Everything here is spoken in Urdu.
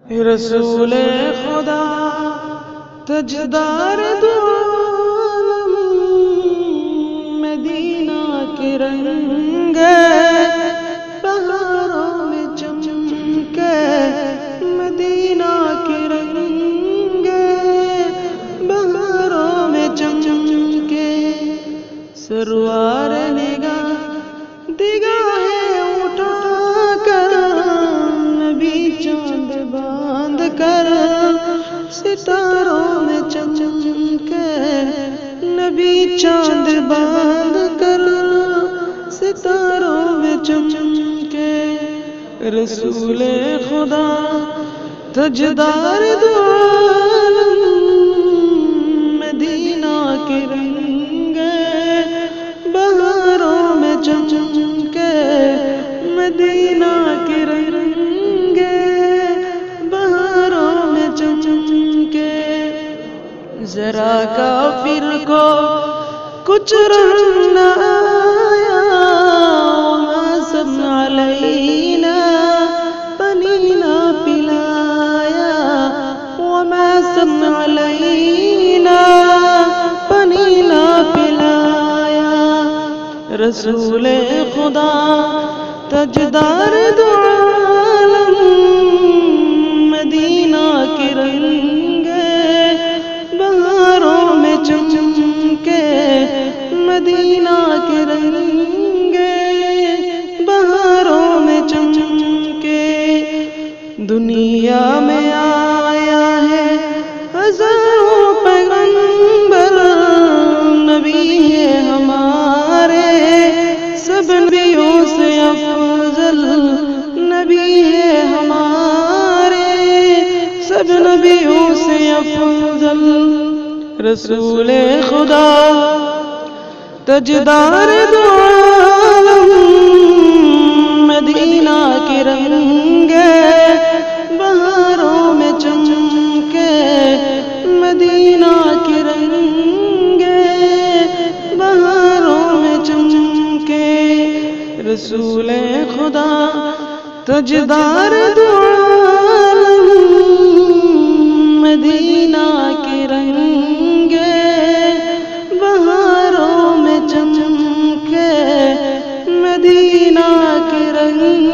رسول خدا تاجدار دو عالم، مدینہ کے رنگ بہاروں میں چمکے، مدینہ کے رنگ بہاروں میں چمکے، سروار نگاہ نگاہیں اٹھا کر نبی چاند باندھ کر ستاروں میں چمکے، نبی چاند باندھ کر ستاروں میں چمکے، رسول خدا تاجدار دو عالم، مدینہ کے رنگ بہاروں میں چمکے، مدینہ کے رنگ بہاروں میں چمکے، ذرا کافر کو کچھ رحم نہ آیا، وما سب علینا پانی نہ پلایا، وما سب علینا پانی نہ پلایا، رسول خدا تاجدار دو عالم، مدینہ کے رنگ بہاروں میں چمکے، مدینہ کے رنگ بہاروں میں چمکے، دنیا میں آیا ہے ہزاروں پیغمبر، نبی ہے ہمارے سب نبیوں سے افضل، نبی ہے ہمارے سب نبیوں سے افضل، رسول خدا تاجدار دو عالم، مدینہ کے رنگ بہاروں میں چمکے، مدینہ کے رنگ بہاروں میں چمکے، رسول خدا تاجدار دو عالم، مدینہ کے رنگ بہاروں میں چمکے، مدینہ کے رنگ